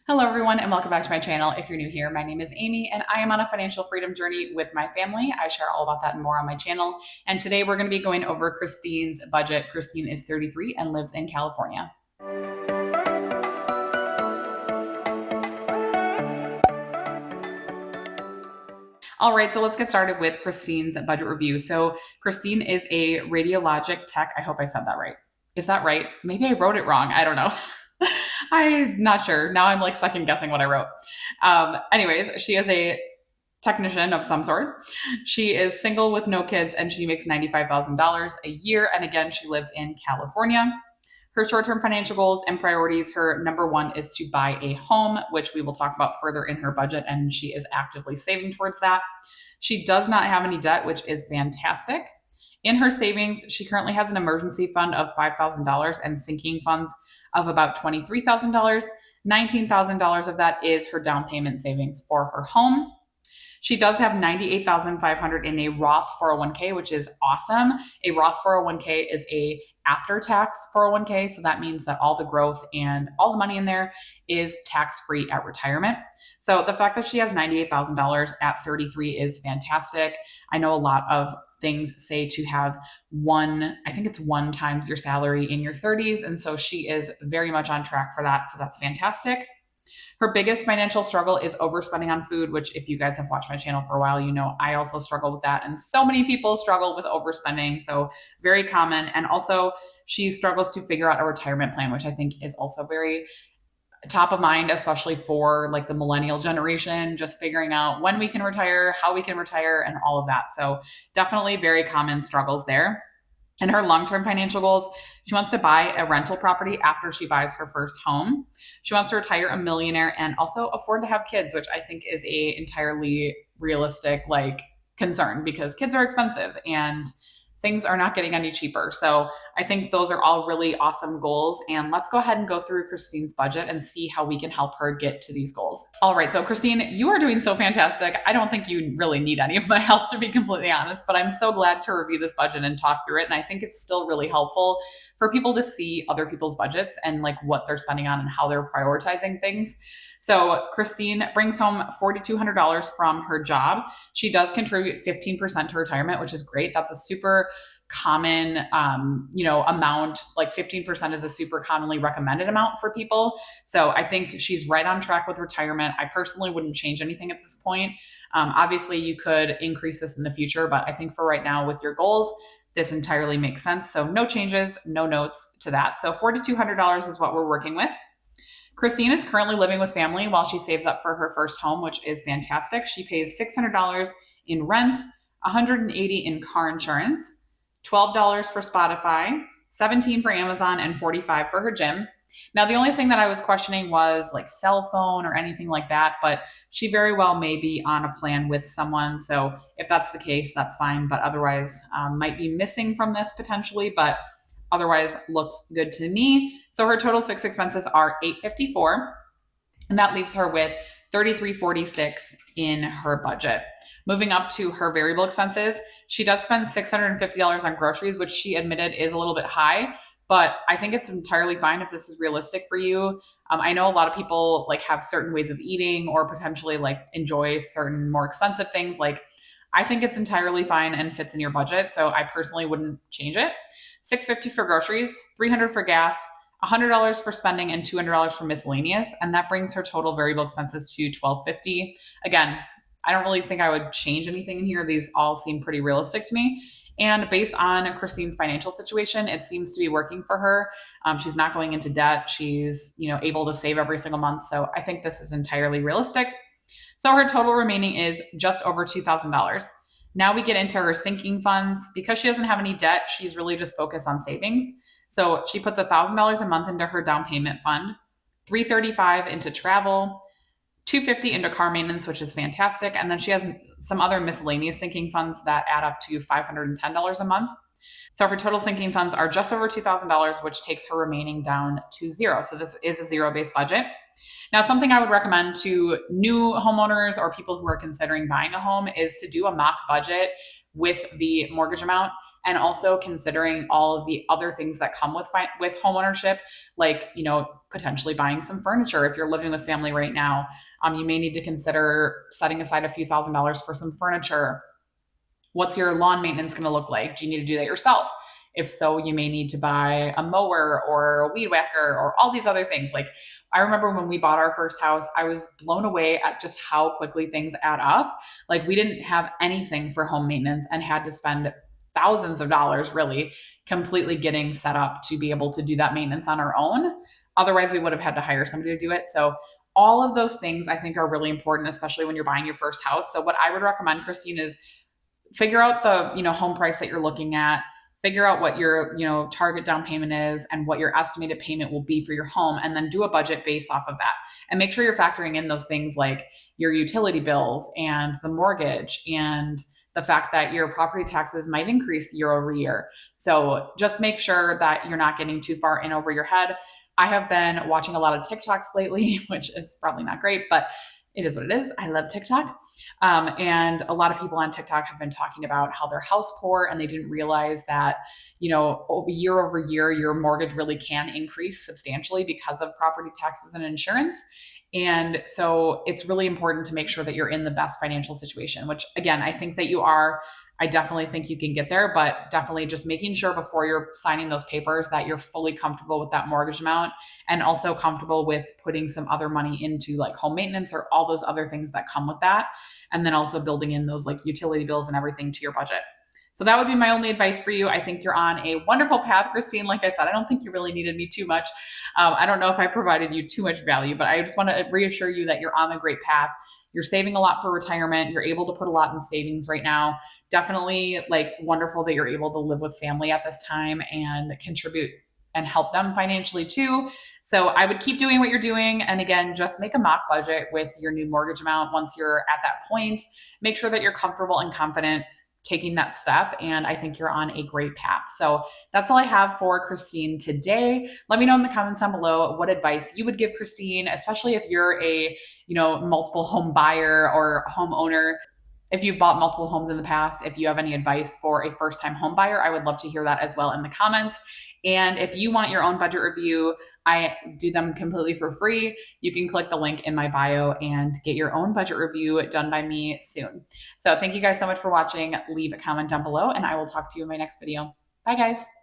Hello, everyone, and welcome back to my channel. If you're new here, my name is Amy, and I am on a financial freedom journey with my family. I share all about that and more on my channel. And today we're going to be going over Christine's budget. Christine is 33 and lives in California. All right, so let's get started with Christine's budget review. So Christine is a radiologic tech. I hope I said that right. Is that right? Maybe I wrote it wrong. I don't know. I'm not sure. Now I'm like second guessing what I wrote. Anyways, she is a technician of some sort. She is single with no kids and she makes $95,000 a year. And again, she lives in California. Her short-term financial goals and priorities, her number one is to buy a home, which we will talk about further in her budget, and she is actively saving towards that. She does not have any debt, which is fantastic. In her savings, she currently has an emergency fund of $5,000 and sinking funds of about $23,000. $19,000 of that is her down payment savings for her home. She does have $98,500 in a Roth 401k, which is awesome. A Roth 401k is a after-tax 401k, so that means that all the growth and all the money in there is tax-free at retirement. So the fact that she has $98,000 at 33 is fantastic. I know a lot of things say to have I think it's 1 times your salary in your 30s, and so she is very much on track for that, so that's fantastic. Her biggest financial struggle is overspending on food, which if you guys have watched my channel for a while, you know I also struggle with that. And so many people struggle with overspending. So very common. And also she struggles to figure out a retirement plan, which I think is also very top of mind, especially for like the millennial generation, just figuring out when we can retire, how we can retire, and all of that. So definitely very common struggles there. And her long-term financial goals, she wants to buy a rental property after she buys her first home. She wants to retire a millionaire and also afford to have kids, which I think is a entirely realistic concern because kids are expensive and things are not getting any cheaper. So I think those are all really awesome goals. And let's go ahead and go through Christine's budget and see how we can help her get to these goals. All right. So Christine, you are doing so fantastic. I don't think you really need any of my help, to be completely honest, but I'm so glad to review this budget and talk through it. And I think it's still really helpful for people to see other people's budgets and like what they're spending on and how they're prioritizing things. So Christine brings home $4,200 from her job. She does contribute 15% to retirement, which is great. That's a super common, amount. Like 15% is a super commonly recommended amount for people. So I think she's right on track with retirement. I personally wouldn't change anything at this point. Obviously you could increase this in the future, but I think for right now with your goals, this entirely makes sense. So no changes, no notes to that. So $4,200 is what we're working with. Christine is currently living with family while she saves up for her first home, which is fantastic. She pays $600 in rent, $180 in car insurance, $12 for Spotify, $17 for Amazon, and $45 for her gym. Now, the only thing that I was questioning was like cell phone or anything like that, but she very well may be on a plan with someone. So if that's the case, that's fine. But otherwise, might be missing from this potentially, but otherwise looks good to me. So her total fixed expenses are $854, and that leaves her with $3346 in her budget. Moving up to her variable expenses, she does spend $650 on groceries, which she admitted is a little bit high, but I think it's entirely fine if this is realistic for you. I know a lot of people like have certain ways of eating or potentially like enjoy certain more expensive things. Like I think it's entirely fine and fits in your budget. So I personally wouldn't change it. $650 for groceries, $300 for gas, $100 for spending, and $200 for miscellaneous. And that brings her total variable expenses to $1,250. Again, I don't really think I would change anything in here. These all seem pretty realistic to me. And based on Christine's financial situation, it seems to be working for her. She's not going into debt. She's, able to save every single month. So I think this is entirely realistic. So her total remaining is just over $2,000. Now we get into her sinking funds. Because she doesn't have any debt, she's really just focused on savings. So she puts $1,000 a month into her down payment fund, $335 into travel, $250 into car maintenance, which is fantastic. And then she has some other miscellaneous sinking funds that add up to $510 a month. So her total sinking funds are just over $2,000, which takes her remaining down to zero. So this is a zero-based budget. Now, something I would recommend to new homeowners or people who are considering buying a home is to do a mock budget with the mortgage amount and also considering all of the other things that come with homeownership, like, potentially buying some furniture. If you're living with family right now, you may need to consider setting aside a few $1,000s for some furniture. What's your lawn maintenance going to look like? Do you need to do that yourself? If so, you may need to buy a mower or a weed whacker or all these other things. Like, I remember when we bought our first house, I was blown away at just how quickly things add up. Like, we didn't have anything for home maintenance and had to spend thousands of dollars really completely getting set up to be able to do that maintenance on our own. Otherwise, we would have had to hire somebody to do it. So, all of those things I think are really important, especially when you're buying your first house. So, what I would recommend, Christine, is figure out the home price that you're looking at, figure out what your target down payment is and what your estimated payment will be for your home, and then do a budget based off of that, and make sure you're factoring in those things like your utility bills and the mortgage and the fact that your property taxes might increase year over year. So just make sure that you're not getting too far in over your head. I have been watching a lot of TikToks lately, which is probably not great, but it is what it is. I love TikTok. And a lot of people on TikTok have been talking about how they're house poor and they didn't realize that, year over year, your mortgage really can increase substantially because of property taxes and insurance. And so it's really important to make sure that you're in the best financial situation, which again, I think that you are. I definitely think you can get there, but definitely just making sure before you're signing those papers that you're fully comfortable with that mortgage amount, and also comfortable with putting some other money into like home maintenance or all those other things that come with that. And then also building in those like utility bills and everything to your budget. So that would be my only advice for you. I think you're on a wonderful path, Christine. Like I said, I don't think you really needed me too much. I don't know if I provided you too much value, but I just want to reassure you that you're on a great path. You're saving a lot for retirement. You're able to put a lot in savings right now. Definitely like wonderful that you're able to live with family at this time and contribute and help them financially too. So I would keep doing what you're doing. And again, just make a mock budget with your new mortgage amount once you're at that point. Make sure that you're comfortable and confident taking that step. And I think you're on a great path. So that's all I have for Christine today. Let me know in the comments down below what advice you would give Christine, especially if you're a, multiple home buyer or homeowner. If you've bought multiple homes in the past, if you have any advice for a first-time home buyer, I would love to hear that as well in the comments. And if you want your own budget review, I do them completely for free. You can click the link in my bio and get your own budget review done by me soon. So thank you guys so much for watching. Leave a comment down below and I will talk to you in my next video. Bye guys.